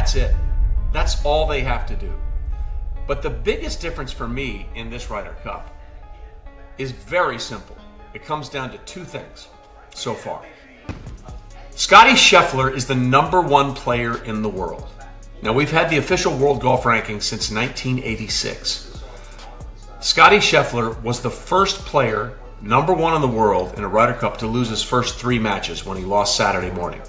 That's it. That's all they have to do. But the biggest difference for me in this Ryder Cup is very simple. It comes down to two things so far. Scottie Scheffler is the #1 player in the world. Now, we've had the official world golf ranking since 1986. Scottie Scheffler was the first player, #1 in the world in a Ryder Cup, to lose his first 3 matches when he lost Saturday morning.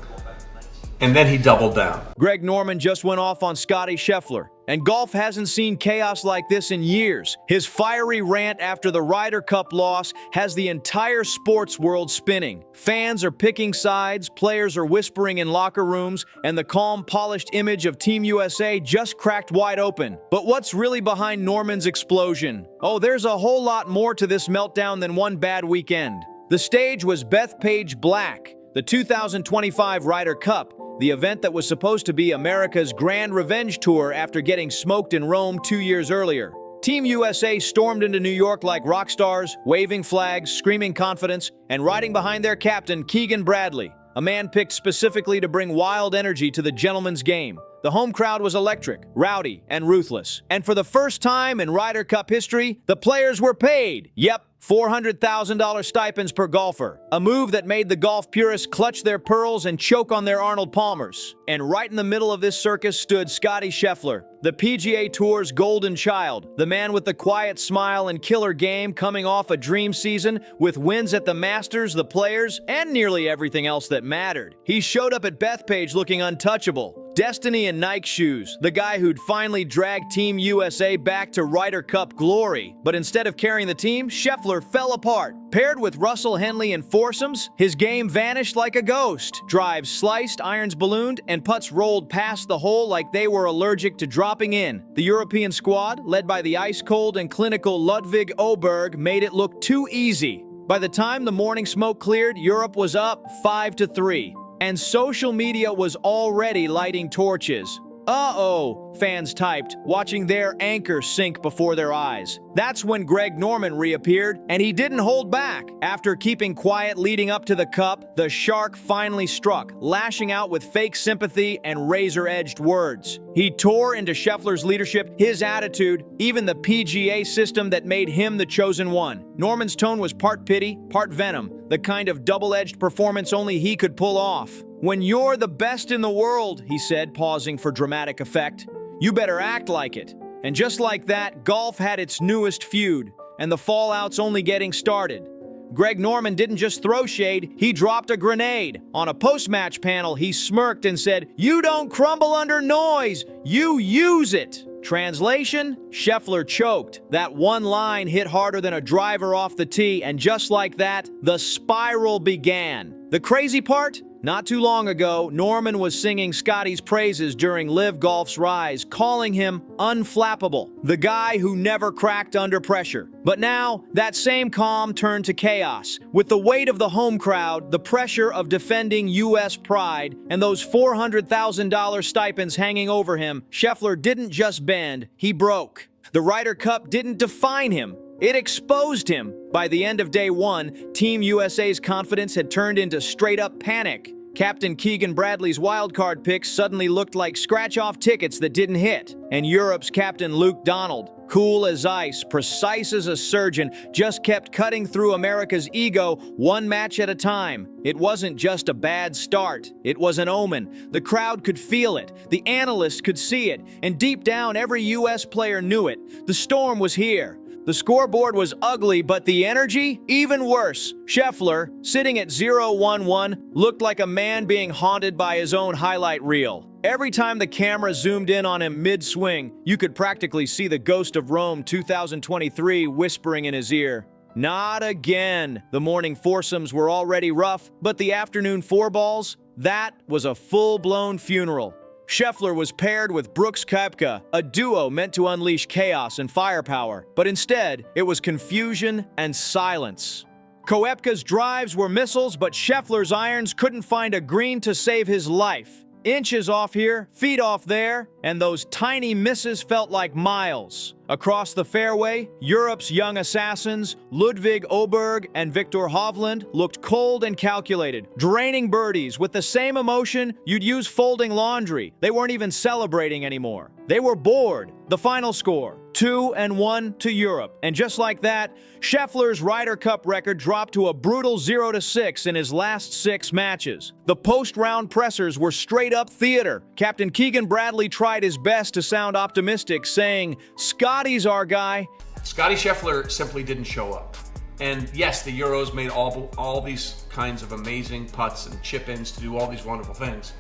And then he doubled down. Greg Norman just went off on Scottie Scheffler, and golf hasn't seen chaos like this in years. His fiery rant after the Ryder Cup loss has the entire sports world spinning. Fans are picking sides, players are whispering in locker rooms, and the calm, polished image of Team USA just cracked wide open. But what's really behind Norman's explosion? Oh, there's a whole lot more to this meltdown than one bad weekend. The stage was Bethpage Black, the 2025 Ryder Cup, the event that was supposed to be America's grand revenge tour after getting smoked in Rome 2 years earlier. Team USA stormed into New York like rock stars, waving flags, screaming confidence, and riding behind their captain, Keegan Bradley, a man picked specifically to bring wild energy to the gentleman's game. The home crowd was electric, rowdy, and ruthless. And for the first time in Ryder Cup history, the players were paid. Yep, $400,000 stipends per golfer. A move that made the golf purists clutch their pearls and choke on their Arnold Palmers. And right in the middle of this circus stood Scottie Scheffler, the PGA Tour's golden child, the man with the quiet smile and killer game, coming off a dream season with wins at the Masters, the Players, and nearly everything else that mattered. He showed up at Bethpage looking untouchable. Destiny in Nike shoes, the guy who'd finally dragged Team USA back to Ryder Cup glory. But instead of carrying the team, Scheffler fell apart. Paired with Russell Henley in foursomes, his game vanished like a ghost. Drives sliced, irons ballooned, and putts rolled past the hole like they were allergic to dropping in. The European squad, led by the ice-cold and clinical Ludwig Åberg, made it look too easy. By the time the morning smoke cleared, Europe was up 5-3. And social media was already lighting torches. Uh-oh, fans typed, watching their anchor sink before their eyes. That's when Greg Norman reappeared, and he didn't hold back. After keeping quiet leading up to the Cup, the shark finally struck, lashing out with fake sympathy and razor-edged words. He tore into Scheffler's leadership, his attitude, even the PGA system that made him the chosen one. Norman's tone was part pity, part venom, the kind of double-edged performance only he could pull off. "When you're the best in the world," he said, pausing for dramatic effect, "you better act like it." And just like that, golf had its newest feud, and the fallout's only getting started. Greg Norman didn't just throw shade, he dropped a grenade. On a post-match panel, he smirked and said, "You don't crumble under noise, you use it." Translation? Scheffler choked. That one line hit harder than a driver off the tee, and just like that, the spiral began. The crazy part? Not too long ago, Norman was singing Scottie's praises during LIV Golf's rise, calling him unflappable, the guy who never cracked under pressure. But now, that same calm turned to chaos. With the weight of the home crowd, the pressure of defending U.S. pride, and those $400,000 stipends hanging over him, Scheffler didn't just bend, he broke. The Ryder Cup didn't define him. It exposed him. By the end of day one, Team USA's confidence had turned into straight-up panic. Captain Keegan Bradley's wildcard picks suddenly looked like scratch-off tickets that didn't hit. And Europe's captain Luke Donald, cool as ice, precise as a surgeon, just kept cutting through America's ego one match at a time. It wasn't just a bad start. It was an omen. The crowd could feel it. The analysts could see it. And deep down, every U.S. player knew it. The storm was here. The scoreboard was ugly, but the energy, even worse. Scheffler, sitting at 0-1-1, looked like a man being haunted by his own highlight reel. Every time the camera zoomed in on him mid-swing, you could practically see the ghost of Rome 2023 whispering in his ear. Not again. The morning foursomes were already rough, but the afternoon fourballs, that was a full-blown funeral. Scheffler was paired with Brooks Koepka, a duo meant to unleash chaos and firepower, but instead, it was confusion and silence. Koepka's drives were missiles, but Scheffler's irons couldn't find a green to save his life. Inches off here, feet off there, and those tiny misses felt like miles. Across the fairway, Europe's young assassins, Ludwig Åberg and Viktor Hovland, looked cold and calculated, draining birdies with the same emotion you'd use folding laundry. They weren't even celebrating anymore. They were bored. The final score, 2-1 to Europe. And just like that, Scheffler's Ryder Cup record dropped to a brutal 0-6 in his last 6 matches. The post-round pressers were straight-up theater. Captain Keegan Bradley tried his best to sound optimistic, saying, "Scottie's our guy." Scottie Scheffler simply didn't show up. And yes, the Euros made all these kinds of amazing putts and chip-ins to do all these wonderful things.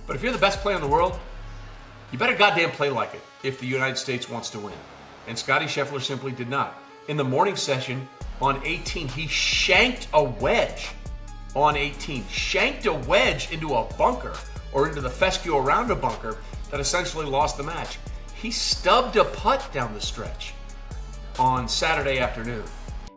But if you're the best player in the world, you better goddamn play like it if the United States wants to win. And Scottie Scheffler simply did not. In the morning session on 18, he shanked a wedge on 18. Shanked a wedge into a bunker, or into the fescue around a bunker, that essentially lost the match. He stubbed a putt down the stretch on Saturday afternoon.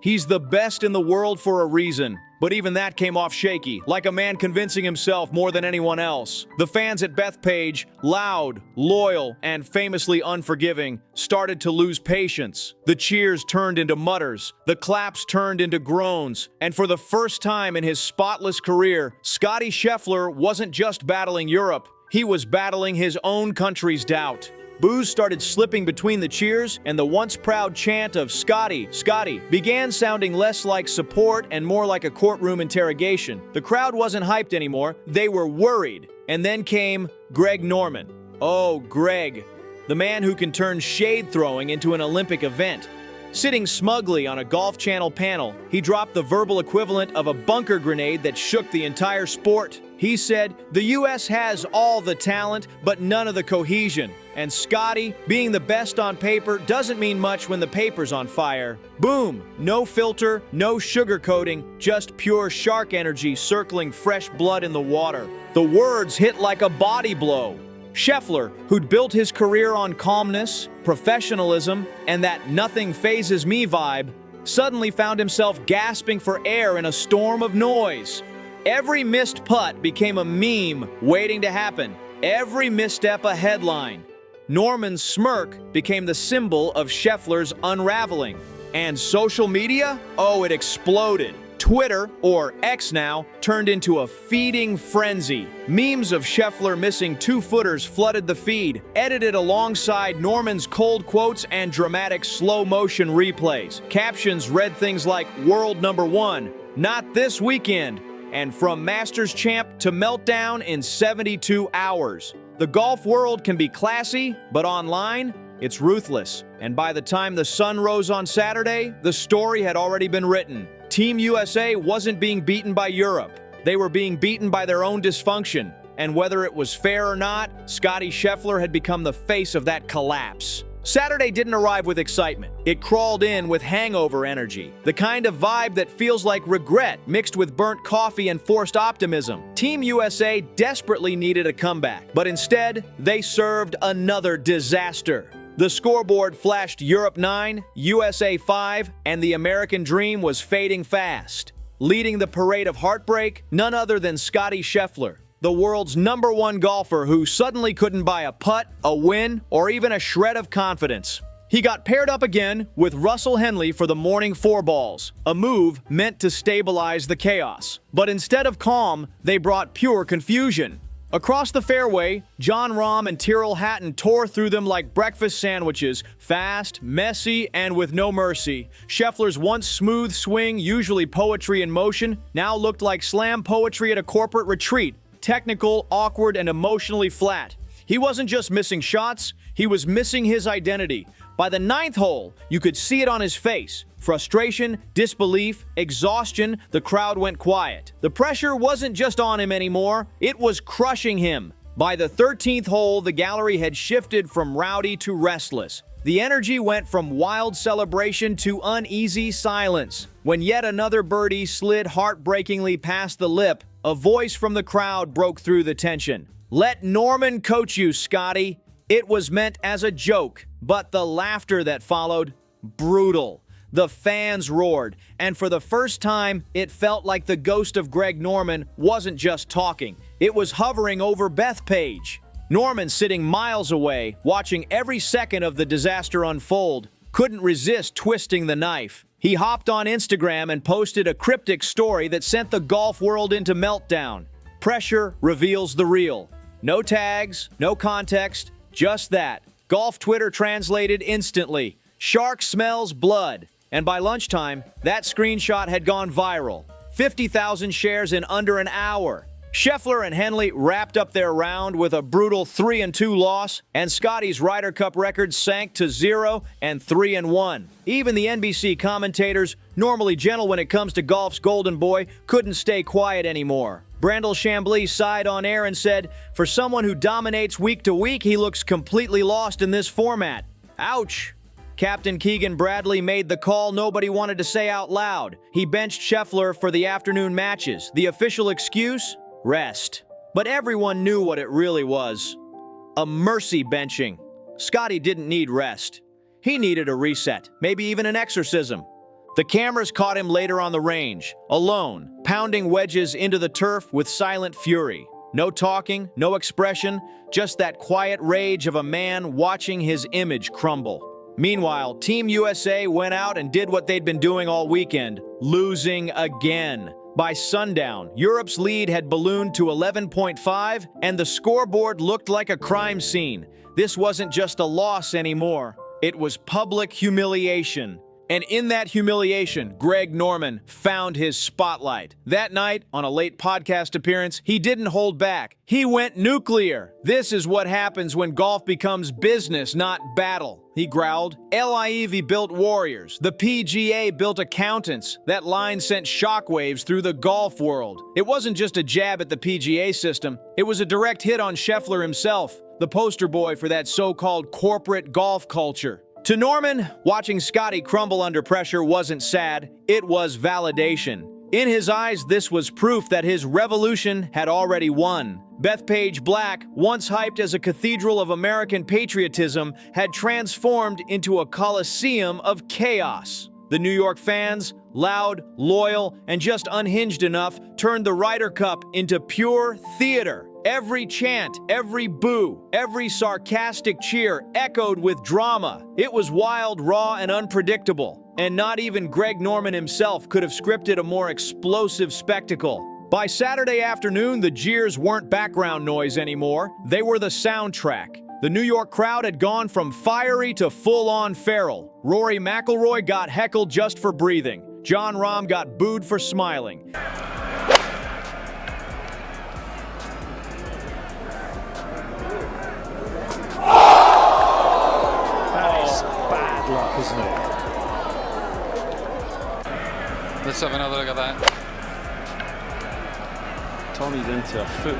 He's the best in the world for a reason, but even that came off shaky, like a man convincing himself more than anyone else. The fans at Bethpage, loud, loyal, and famously unforgiving, started to lose patience. The cheers turned into mutters, the claps turned into groans, and for the first time in his spotless career, Scottie Scheffler wasn't just battling Europe, he was battling his own country's doubt. Boos started slipping between the cheers, and the once proud chant of "Scottie, Scottie" began sounding less like support and more like a courtroom interrogation. The crowd wasn't hyped anymore, they were worried. And then came Greg Norman. Oh, Greg, the man who can turn shade throwing into an Olympic event. Sitting smugly on a Golf Channel panel, he dropped the verbal equivalent of a bunker grenade that shook the entire sport. He said, "The US has all the talent, but none of the cohesion. And Scottie, being the best on paper, doesn't mean much when the paper's on fire." Boom! No filter, no sugarcoating, just pure shark energy circling fresh blood in the water. The words hit like a body blow. Scheffler, who'd built his career on calmness, professionalism, and that nothing phases me vibe, suddenly found himself gasping for air in a storm of noise. Every missed putt became a meme waiting to happen. Every misstep a headline. Norman's smirk became the symbol of Scheffler's unraveling. And social media? Oh, it exploded. Twitter, or X now, turned into a feeding frenzy. Memes of Scheffler missing 2-footers flooded the feed, edited alongside Norman's cold quotes and dramatic slow-motion replays. Captions read things like "World number 1, not this weekend," and "From Masters champ to meltdown in 72 hours. The golf world can be classy, but online, it's ruthless. And by the time the sun rose on Saturday, the story had already been written. Team USA wasn't being beaten by Europe. They were being beaten by their own dysfunction. And whether it was fair or not, Scottie Scheffler had become the face of that collapse. Saturday didn't arrive with excitement. It crawled in with hangover energy. The kind of vibe that feels like regret mixed with burnt coffee and forced optimism. Team USA desperately needed a comeback, but instead, they served another disaster. The scoreboard flashed Europe 9, USA 5, and the American dream was fading fast. Leading the parade of heartbreak, none other than Scottie Scheffler, the world's #1 golfer who suddenly couldn't buy a putt, a win, or even a shred of confidence. He got paired up again with Russell Henley for the morning 4 balls, a move meant to stabilize the chaos. But instead of calm, they brought pure confusion. Across the fairway, Jon Rahm and Tyrrell Hatton tore through them like breakfast sandwiches, fast, messy, and with no mercy. Scheffler's once smooth swing, usually poetry in motion, now looked like slam poetry at a corporate retreat, technical, awkward, and emotionally flat. He wasn't just missing shots, he was missing his identity. By the 9th hole, you could see it on his face. Frustration, disbelief, exhaustion, the crowd went quiet. The pressure wasn't just on him anymore, it was crushing him. By the 13th hole, the gallery had shifted from rowdy to restless. The energy went from wild celebration to uneasy silence. When yet another birdie slid heartbreakingly past the lip, a voice from the crowd broke through the tension. "Let Norman coach you, Scottie." It was meant as a joke, but the laughter that followed, brutal. The fans roared, and for the first time, it felt like the ghost of Greg Norman wasn't just talking. It was hovering over Bethpage. Norman, sitting miles away, watching every second of the disaster unfold, couldn't resist twisting the knife. He hopped on Instagram and posted a cryptic story that sent the golf world into meltdown. Pressure reveals the real. No tags, no context, just that. Golf Twitter translated instantly. Shark smells blood. And by lunchtime, that screenshot had gone viral. 50,000 shares in under an hour. Scheffler and Henley wrapped up their round with a brutal 3-2 loss, and Scottie's Ryder Cup record sank to 0 and 3-1. Even the NBC commentators, normally gentle when it comes to golf's golden boy, couldn't stay quiet anymore. Brandel Chambly sighed on air and said, "For someone who dominates week to week, he looks completely lost in this format." Ouch! Captain Keegan Bradley made the call nobody wanted to say out loud. He benched Scheffler for the afternoon matches. The official excuse? Rest. But everyone knew what it really was. A mercy benching. Scottie didn't need rest. He needed a reset, maybe even an exorcism. The cameras caught him later on the range, alone, pounding wedges into the turf with silent fury. No talking, no expression, just that quiet rage of a man watching his image crumble. Meanwhile, Team USA went out and did what they'd been doing all weekend, losing again. By sundown, Europe's lead had ballooned to 11.5, and the scoreboard looked like a crime scene. This wasn't just a loss anymore. It was public humiliation. And in that humiliation, Greg Norman found his spotlight. That night, on a late podcast appearance, he didn't hold back. He went nuclear. "This is what happens when golf becomes business, not battle," he growled. LIV built warriors. The PGA built accountants. That line sent shockwaves through the golf world. It wasn't just a jab at the PGA system. It was a direct hit on Scheffler himself, the poster boy for that so-called corporate golf culture. To Norman, watching Scottie crumble under pressure wasn't sad, it was validation. In his eyes, this was proof that his revolution had already won. Bethpage Black, once hyped as a cathedral of American patriotism, had transformed into a coliseum of chaos. The New York fans, loud, loyal, and just unhinged enough, turned the Ryder Cup into pure theater. Every chant, every boo, every sarcastic cheer echoed with drama. It was wild, raw, and unpredictable. And not even Greg Norman himself could have scripted a more explosive spectacle. By Saturday afternoon, the jeers weren't background noise anymore. They were the soundtrack. The New York crowd had gone from fiery to full-on feral. Rory McIlroy got heckled just for breathing. Jon Rahm got booed for smiling. That is bad luck, isn't it? Let's have another look at that. Tommy's into a foot.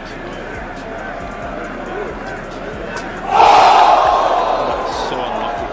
That's so unlucky.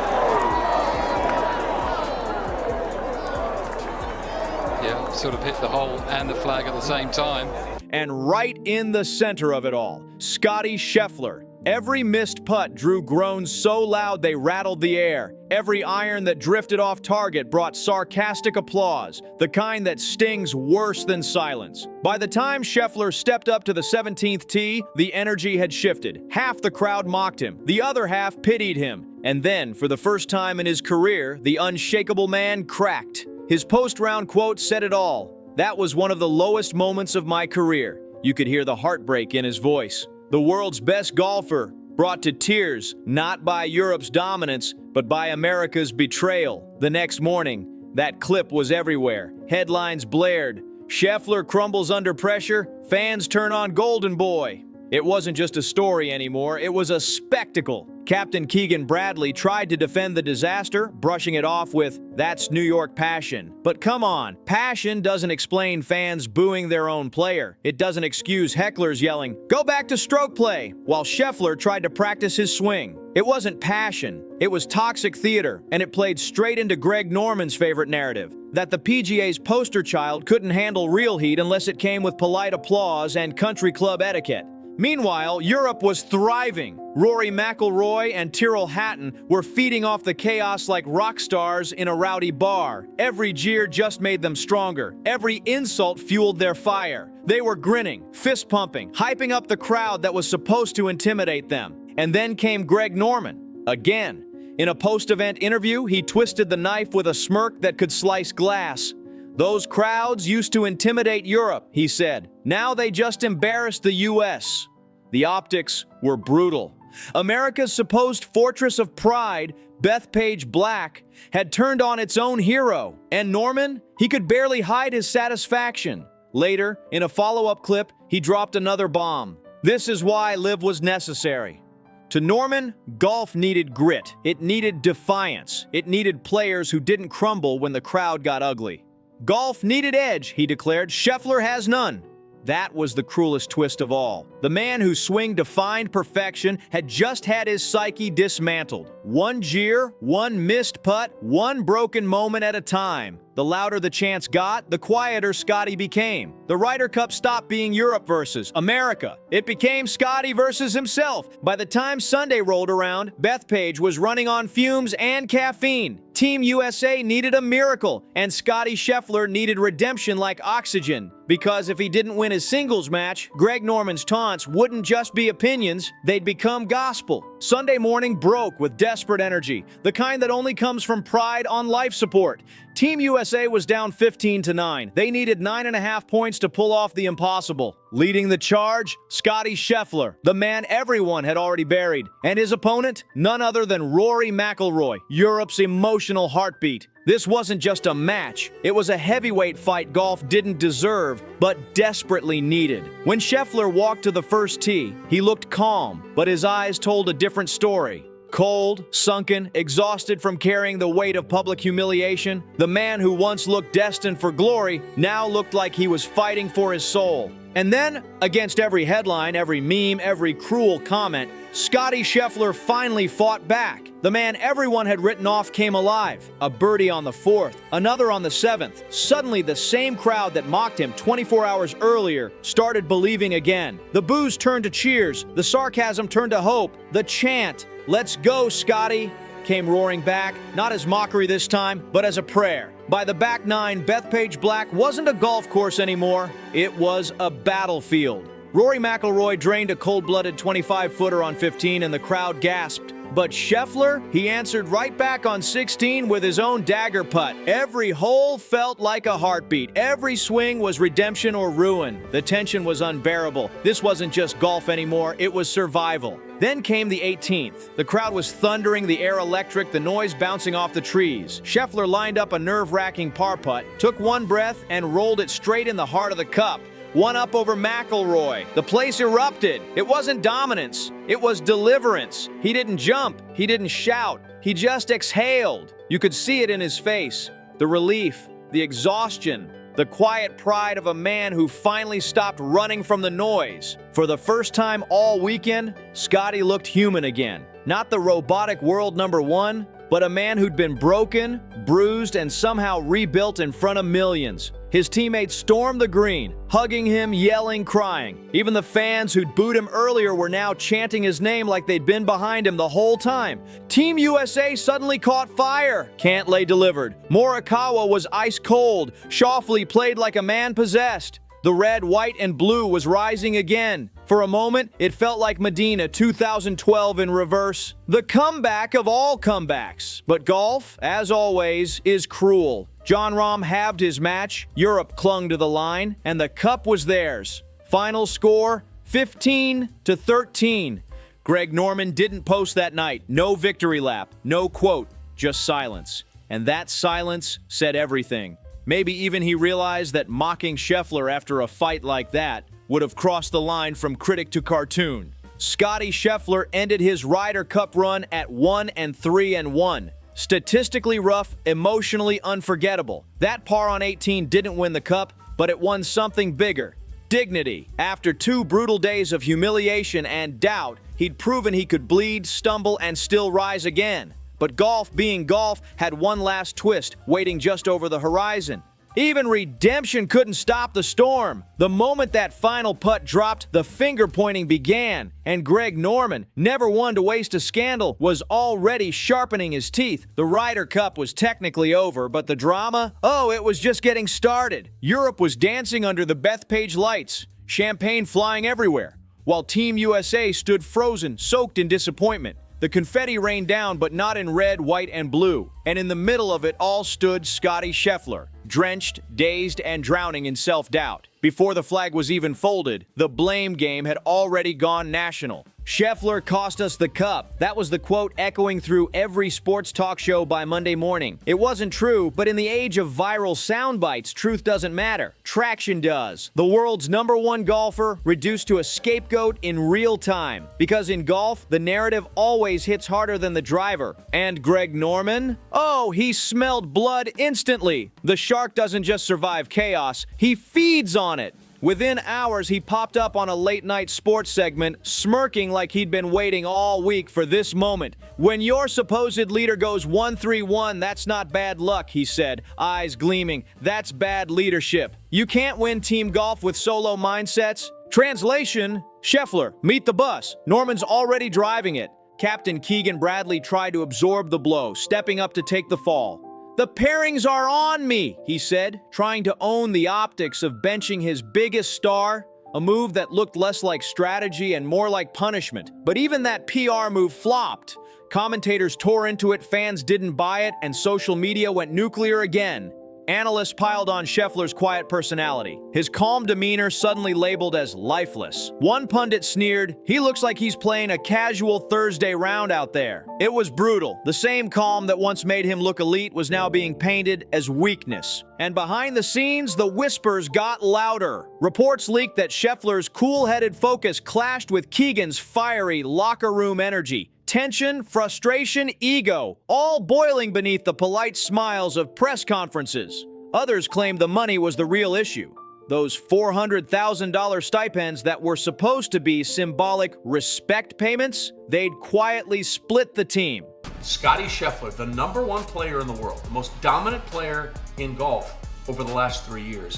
Yeah, sort of hit the hole and the flag at the same time. And right in the center of it all, Scottie Scheffler. Every missed putt drew groans so loud they rattled the air. Every iron that drifted off target brought sarcastic applause, the kind that stings worse than silence. By the time Scheffler stepped up to the 17th tee, the energy had shifted. Half the crowd mocked him, the other half pitied him. And then, for the first time in his career, the unshakable man cracked. His post-round quote said it all. "That was one of the lowest moments of my career." You could hear the heartbreak in his voice. The world's best golfer, brought to tears, not by Europe's dominance, but by America's betrayal. The next morning, that clip was everywhere. Headlines blared. Scheffler crumbles under pressure, fans turn on Golden Boy. It wasn't just a story anymore, it was a spectacle. Captain Keegan Bradley tried to defend the disaster, brushing it off with, "That's New York passion." But come on, passion doesn't explain fans booing their own player. It doesn't excuse hecklers yelling, "Go back to stroke play," while Scheffler tried to practice his swing. It wasn't passion, it was toxic theater, and it played straight into Greg Norman's favorite narrative, that the PGA's poster child couldn't handle real heat unless it came with polite applause and country club etiquette. Meanwhile, Europe was thriving. Rory McIlroy and Tyrrell Hatton were feeding off the chaos like rock stars in a rowdy bar. Every jeer just made them stronger. Every insult fueled their fire. They were grinning, fist-pumping, hyping up the crowd that was supposed to intimidate them. And then came Greg Norman, again. In a post-event interview, he twisted the knife with a smirk that could slice glass. "Those crowds used to intimidate Europe," he said. "Now they just embarrassed the US." The optics were brutal. America's supposed fortress of pride, Bethpage Black, had turned on its own hero. And Norman? He could barely hide his satisfaction. Later, in a follow-up clip, he dropped another bomb. This is why LIV was necessary. To Norman, golf needed grit. It needed defiance. It needed players who didn't crumble when the crowd got ugly. Golf needed edge, he declared. Scheffler has none. That was the cruelest twist of all. The man whose swing defined perfection had just had his psyche dismantled. One jeer, one missed putt, one broken moment at a time. The louder the chants got, the quieter Scottie became. The Ryder Cup stopped being Europe versus America. It became Scottie versus himself. By the time Sunday rolled around, Bethpage was running on fumes and caffeine. Team USA needed a miracle, and Scottie Scheffler needed redemption like oxygen. Because if he didn't win his singles match, Greg Norman's taunts wouldn't just be opinions, they'd become gospel. Sunday morning broke with desperate energy, the kind that only comes from pride on life support. Team USA was down 15-9. They needed 9.5 points to pull off the impossible. Leading the charge, Scottie Scheffler, the man everyone had already buried. And his opponent, none other than Rory McIlroy, Europe's emotional heartbeat. This wasn't just a match. It was a heavyweight fight golf didn't deserve, but desperately needed. When Scheffler walked to the first tee, he looked calm, but his eyes told a different story. Cold, sunken, exhausted from carrying the weight of public humiliation, the man who once looked destined for glory now looked like he was fighting for his soul. And then, against every headline, every meme, every cruel comment, Scottie Scheffler finally fought back. The man everyone had written off came alive. A birdie on the 4th, another on the 7th. Suddenly, the same crowd that mocked him 24 hours earlier started believing again. The boos turned to cheers. The sarcasm turned to hope. The chant, "Let's go, Scottie," came roaring back, not as mockery this time, but as a prayer. By the back nine, Bethpage Black wasn't a golf course anymore. It was a battlefield. Rory McIlroy drained a cold-blooded 25-footer on 15 and the crowd gasped. But Scheffler, he answered right back on 16 with his own dagger putt. Every hole felt like a heartbeat. Every swing was redemption or ruin. The tension was unbearable. This wasn't just golf anymore, it was survival. Then came the 18th. The crowd was thundering, the air electric, the noise bouncing off the trees. Scheffler lined up a nerve-wracking par putt, took one breath, and rolled it straight in the heart of the cup. One up over McIlroy. The place erupted. It wasn't dominance. It was deliverance. He didn't jump. He didn't shout. He just exhaled. You could see it in his face. The relief, the exhaustion, the quiet pride of a man who finally stopped running from the noise. For the first time all weekend, Scottie looked human again. Not the robotic world number one, but a man who'd been broken, bruised, and somehow rebuilt in front of millions. His teammates stormed the green, hugging him, yelling, crying. Even the fans who'd booed him earlier were now chanting his name like they'd been behind him the whole time. Team USA suddenly caught fire. Cantlay delivered. Morikawa was ice cold. Schauffele played like a man possessed. The red, white, and blue was rising again. For a moment, it felt like Medina 2012 in reverse. The comeback of all comebacks. But golf, as always, is cruel. Jon Rahm halved his match, Europe clung to the line, and the cup was theirs. Final score, 15-13. Greg Norman didn't post that night. No victory lap, no quote, just silence. And that silence said everything. Maybe even he realized that mocking Scheffler after a fight like that would have crossed the line from critic to cartoon. Scottie Scheffler ended his Ryder Cup run at 1-3-1. Statistically rough, emotionally unforgettable. That par on 18 didn't win the cup, but it won something bigger. Dignity. After 2 brutal days of humiliation and doubt, he'd proven he could bleed, stumble, and still rise again. But golf, being golf, had one last twist, waiting just over the horizon. Even redemption couldn't stop the storm. The moment that final putt dropped, the finger-pointing began, and Greg Norman, never one to waste a scandal, was already sharpening his teeth. The Ryder Cup was technically over, but the drama? Oh, it was just getting started. Europe was dancing under the Bethpage lights, champagne flying everywhere, while Team USA stood frozen, soaked in disappointment. The confetti rained down, but not in red, white, and blue. And in the middle of it all stood Scottie Scheffler, drenched, dazed, and drowning in self-doubt. Before the flag was even folded, the blame game had already gone national. Scheffler cost us the cup. That was the quote echoing through every sports talk show by Monday morning. It wasn't true, but in the age of viral sound bites, truth doesn't matter. Traction does. The world's #1 golfer reduced to a scapegoat in real time. Because in golf, the narrative always hits harder than the driver. And Greg Norman? Oh, he smelled blood instantly. The shark doesn't just survive chaos, he feeds on it. Within hours, he popped up on a late-night sports segment, smirking like he'd been waiting all week for this moment. When your supposed leader goes 1-3-1, that's not bad luck, he said, eyes gleaming. That's bad leadership. You can't win team golf with solo mindsets. Translation, Scheffler, meet the bus. Norman's already driving it. Captain Keegan Bradley tried to absorb the blow, stepping up to take the fall. The pairings are on me, he said, trying to own the optics of benching his biggest star, a move that looked less like strategy and more like punishment. But even that PR move flopped. Commentators tore into it, fans didn't buy it, and social media went nuclear again. Analysts piled on Scheffler's quiet personality, his calm demeanor suddenly labeled as lifeless. One pundit sneered, "He looks like he's playing a casual Thursday round out there." It was brutal. The same calm that once made him look elite was now being painted as weakness. And behind the scenes, the whispers got louder. Reports leaked that Scheffler's cool-headed focus clashed with Keegan's fiery locker room energy. Tension, frustration, ego, all boiling beneath the polite smiles of press conferences. Others claimed the money was the real issue. Those $400,000 stipends that were supposed to be symbolic respect payments, they'd quietly split the team. Scottie Scheffler, the #1 player in the world, the most dominant player in golf over the last 3 years,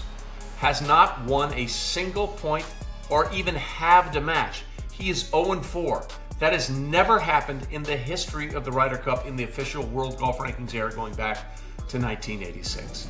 has not won a single point or even halved a match. He is 0-4. That has never happened in the history of the Ryder Cup in the official World Golf Rankings era going back to 1986.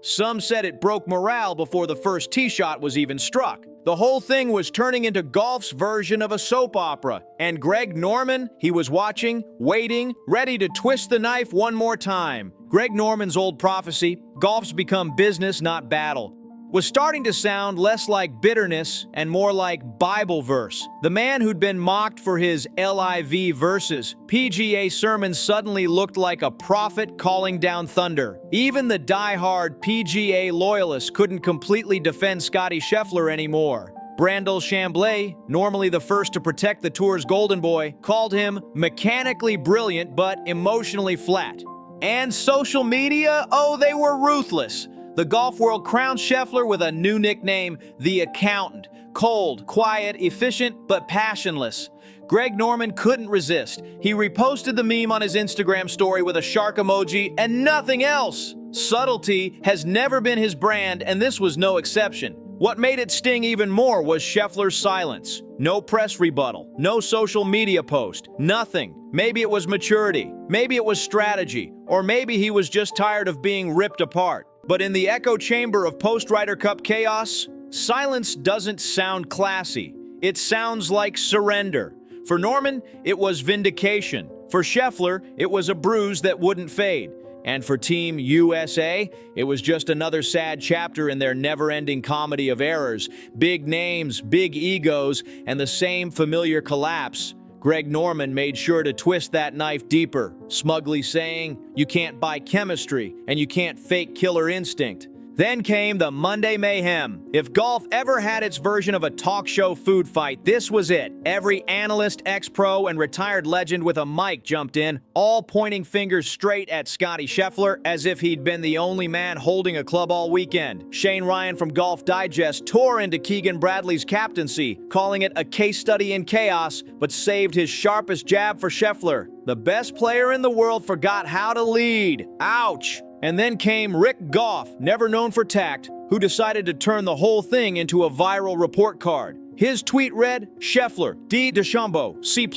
Some said it broke morale before the first tee shot was even struck. The whole thing was turning into golf's version of a soap opera. And Greg Norman, he was watching, waiting, ready to twist the knife one more time. Greg Norman's old prophecy, golf's become business, not battle, was starting to sound less like bitterness and more like Bible verse. The man who'd been mocked for his LIV verses, PGA sermons, suddenly looked like a prophet calling down thunder. Even the die-hard PGA loyalists couldn't completely defend Scottie Scheffler anymore. Brandel Chamblee, normally the first to protect the tour's golden boy, called him mechanically brilliant but emotionally flat. And social media? Oh, they were ruthless. The golf world crowned Scheffler with a new nickname, The Accountant. Cold, quiet, efficient, but passionless. Greg Norman couldn't resist. He reposted the meme on his Instagram story with a shark emoji and nothing else. Subtlety has never been his brand, and this was no exception. What made it sting even more was Scheffler's silence. No press rebuttal, no social media post, nothing. Maybe it was maturity, maybe it was strategy, or maybe he was just tired of being ripped apart. But in the echo chamber of post-Ryder Cup chaos, silence doesn't sound classy. It sounds like surrender. For Norman, it was vindication. For Scheffler, it was a bruise that wouldn't fade. And for Team USA, it was just another sad chapter in their never-ending comedy of errors. Big names, big egos, and the same familiar collapse. Greg Norman made sure to twist that knife deeper, smugly saying, "You can't buy chemistry, and you can't fake killer instinct." Then came the Monday mayhem. If golf ever had its version of a talk show food fight, this was it. Every analyst, ex-pro, and retired legend with a mic jumped in, all pointing fingers straight at Scottie Scheffler as if he'd been the only man holding a club all weekend. Shane Ryan from Golf Digest tore into Keegan Bradley's captaincy, calling it a case study in chaos, but saved his sharpest jab for Scheffler. The best player in the world forgot how to lead. Ouch! And then came Rick Goff, never known for tact, who decided to turn the whole thing into a viral report card. His tweet read, Scheffler, D. DeChambeau, C+,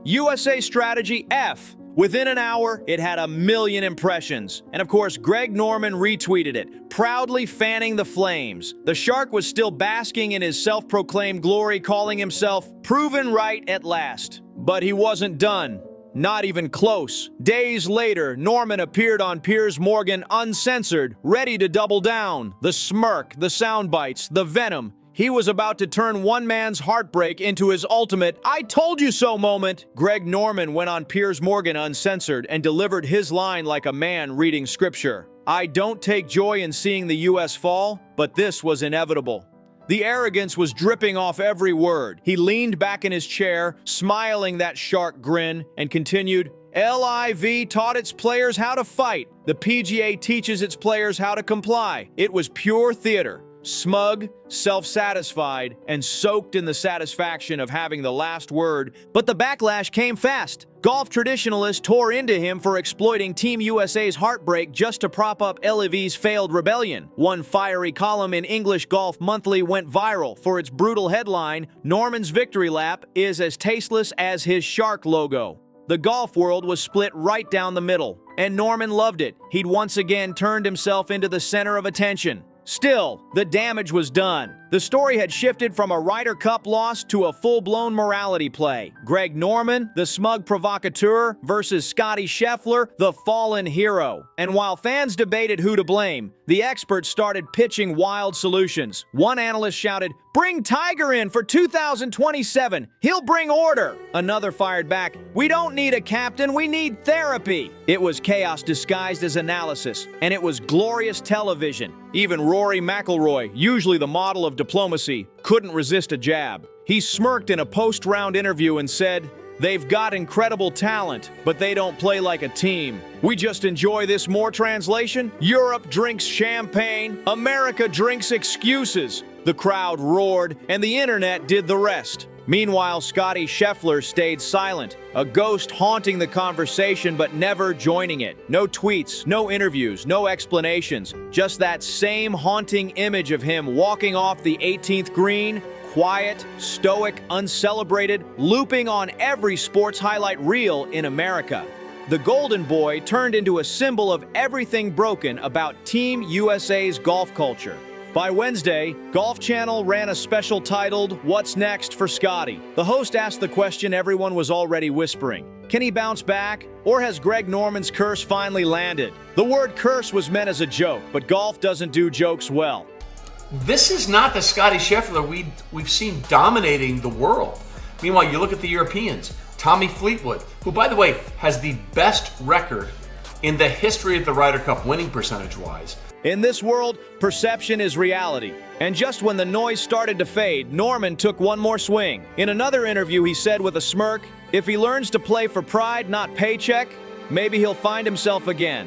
USA strategy, F. Within an hour, it had 1 million impressions. And of course, Greg Norman retweeted it, proudly fanning the flames. The Shark was still basking in his self-proclaimed glory, calling himself proven right at last. But he wasn't done. Not even close. Days later, Norman appeared on Piers Morgan uncensored, ready to double down. The smirk, the sound bites, the venom. He was about to turn one man's heartbreak into his ultimate "I told you so" moment. Greg Norman went on Piers Morgan uncensored and delivered his line like a man reading scripture. I don't take joy in seeing the US fall, but this was inevitable. The arrogance was dripping off every word. He leaned back in his chair, smiling that shark grin, and continued, LIV taught its players how to fight. The PGA teaches its players how to comply. It was pure theater. Smug, self-satisfied, and soaked in the satisfaction of having the last word. But the backlash came fast. Golf traditionalists tore into him for exploiting Team USA's heartbreak just to prop up LIV's failed rebellion. One fiery column in English Golf Monthly went viral for its brutal headline, Norman's victory lap is as tasteless as his shark logo. The golf world was split right down the middle, and Norman loved it. He'd once again turned himself into the center of attention. Still, the damage was done. The story had shifted from a Ryder Cup loss to a full-blown morality play. Greg Norman, the smug provocateur, versus Scottie Scheffler, the fallen hero. And while fans debated who to blame, the experts started pitching wild solutions. One analyst shouted, "Bring Tiger in for 2027. He'll bring order." Another fired back, "We don't need a captain, we need therapy." It was chaos disguised as analysis, and it was glorious television. Even Rory McIlroy, usually the model of diplomacy, couldn't resist a jab. He smirked in a post-round interview and said, "They've got incredible talent, but they don't play like a team. We just enjoy this." More translation, Europe drinks champagne, America drinks excuses. The crowd roared, and the internet did the rest. Meanwhile, Scottie Scheffler stayed silent, a ghost haunting the conversation but never joining it. No tweets, no interviews, no explanations, just that same haunting image of him walking off the 18th green, quiet, stoic, uncelebrated, looping on every sports highlight reel in America. The Golden Boy turned into a symbol of everything broken about Team USA's golf culture. By Wednesday, Golf Channel ran a special titled, What's Next for Scottie? The host asked the question everyone was already whispering. Can he bounce back? Or has Greg Norman's curse finally landed? The word curse was meant as a joke, but golf doesn't do jokes well. This is not the Scottie Scheffler we've seen dominating the world. Meanwhile, you look at the Europeans. Tommy Fleetwood, who, by the way, has the best record in the history of the Ryder Cup winning percentage-wise. In this world, perception is reality. And just when the noise started to fade, Norman took one more swing. In another interview, he said with a smirk, if he learns to play for pride, not paycheck, maybe he'll find himself again.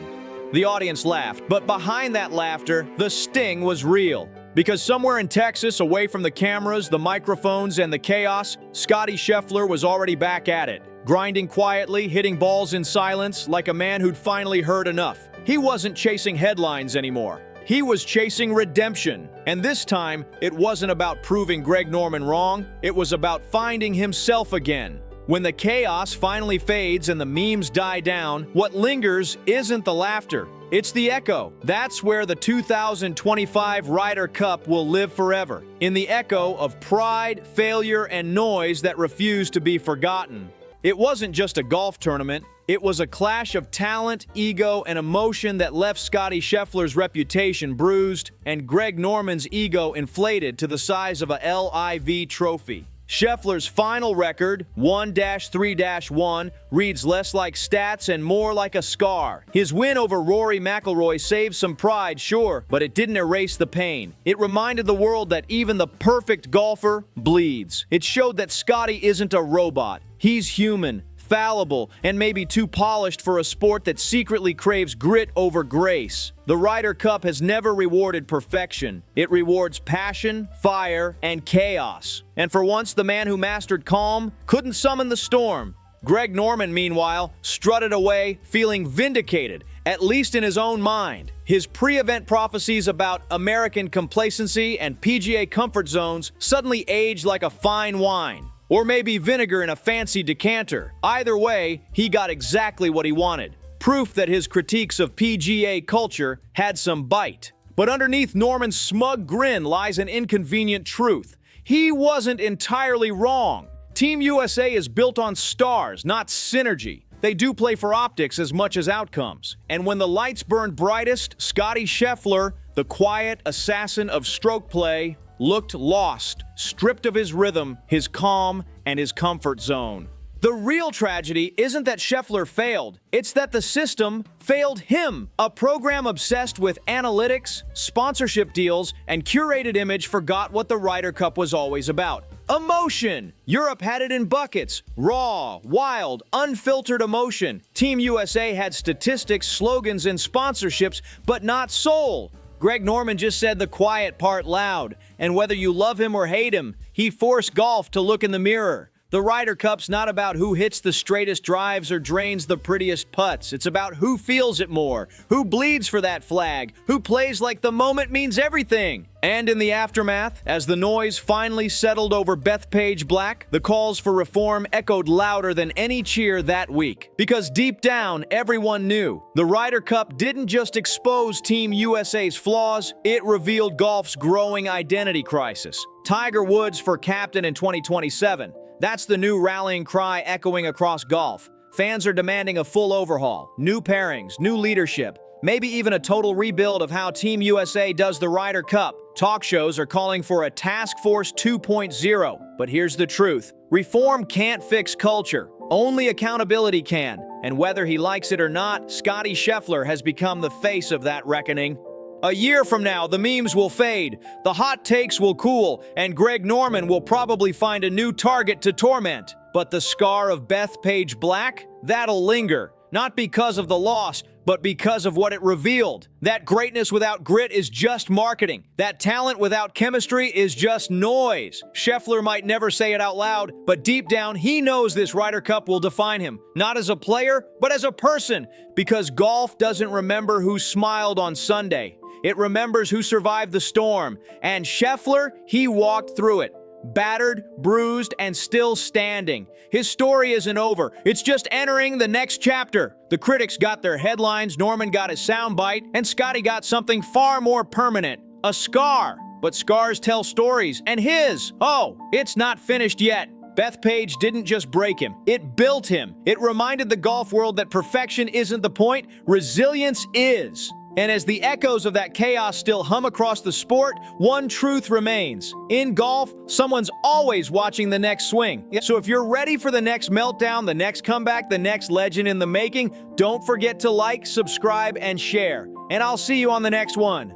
The audience laughed, but behind that laughter, the sting was real. Because somewhere in Texas, away from the cameras, the microphones, and the chaos, Scottie Scheffler was already back at it, grinding quietly, hitting balls in silence, like a man who'd finally heard enough. He wasn't chasing headlines anymore. He was chasing redemption. And this time, it wasn't about proving Greg Norman wrong. It was about finding himself again. When the chaos finally fades and the memes die down, what lingers isn't the laughter. It's the echo. That's where the 2025 Ryder Cup will live forever. In the echo of pride, failure, and noise that refuse to be forgotten. It wasn't just a golf tournament. It was a clash of talent, ego, and emotion that left Scottie Scheffler's reputation bruised and Greg Norman's ego inflated to the size of a LIV trophy. Scheffler's final record, 1-3-1, reads less like stats and more like a scar. His win over Rory McIlroy saved some pride, sure, but it didn't erase the pain. It reminded the world that even the perfect golfer bleeds. It showed that Scottie isn't a robot. He's human, fallible, and maybe too polished for a sport that secretly craves grit over grace. The Ryder Cup has never rewarded perfection. It rewards passion, fire, and chaos. And for once, the man who mastered calm couldn't summon the storm. Greg Norman, meanwhile, strutted away, feeling vindicated, at least in his own mind. His pre-event prophecies about American complacency and PGA comfort zones suddenly aged like a fine wine. Or maybe vinegar in a fancy decanter. Either way, he got exactly what he wanted. Proof that his critiques of PGA culture had some bite. But underneath Norman's smug grin lies an inconvenient truth. He wasn't entirely wrong. Team USA is built on stars, not synergy. They do play for optics as much as outcomes. And when the lights burned brightest, Scottie Scheffler, the quiet assassin of stroke play, looked lost, stripped of his rhythm, his calm, and his comfort zone. The real tragedy isn't that Scheffler failed, it's that the system failed him. A program obsessed with analytics, sponsorship deals, and curated image forgot what the Ryder Cup was always about. Emotion! Europe had it in buckets. Raw, wild, unfiltered emotion. Team USA had statistics, slogans, and sponsorships, but not soul. Greg Norman just said the quiet part loud, and whether you love him or hate him, he forced golf to look in the mirror. The Ryder Cup's not about who hits the straightest drives or drains the prettiest putts. It's about who feels it more, who bleeds for that flag, who plays like the moment means everything. And in the aftermath, as the noise finally settled over Bethpage Black, the calls for reform echoed louder than any cheer that week. Because deep down, everyone knew the Ryder Cup didn't just expose Team USA's flaws, it revealed golf's growing identity crisis. Tiger Woods for captain in 2027. That's the new rallying cry echoing across golf. Fans are demanding a full overhaul, new pairings, new leadership, maybe even a total rebuild of how Team USA does the Ryder Cup. Talk shows are calling for a Task Force 2.0. But here's the truth. Reform can't fix culture. Only accountability can. And whether he likes it or not, Scottie Scheffler has become the face of that reckoning. A year from now, the memes will fade, the hot takes will cool, and Greg Norman will probably find a new target to torment. But the scar of Bethpage Black? That'll linger. Not because of the loss, but because of what it revealed. That greatness without grit is just marketing. That talent without chemistry is just noise. Scheffler might never say it out loud, but deep down, he knows this Ryder Cup will define him. Not as a player, but as a person. Because golf doesn't remember who smiled on Sunday. It remembers who survived the storm. And Scheffler, he walked through it. Battered, bruised, and still standing. His story isn't over. It's just entering the next chapter. The critics got their headlines, Norman got his soundbite, and Scottie got something far more permanent. A scar. But scars tell stories, and his, oh, it's not finished yet. Bethpage didn't just break him, it built him. It reminded the golf world that perfection isn't the point, resilience is. And as the echoes of that chaos still hum across the sport, one truth remains. In golf, someone's always watching the next swing. So if you're ready for the next meltdown, the next comeback, the next legend in the making, don't forget to like, subscribe, and share. And I'll see you on the next one.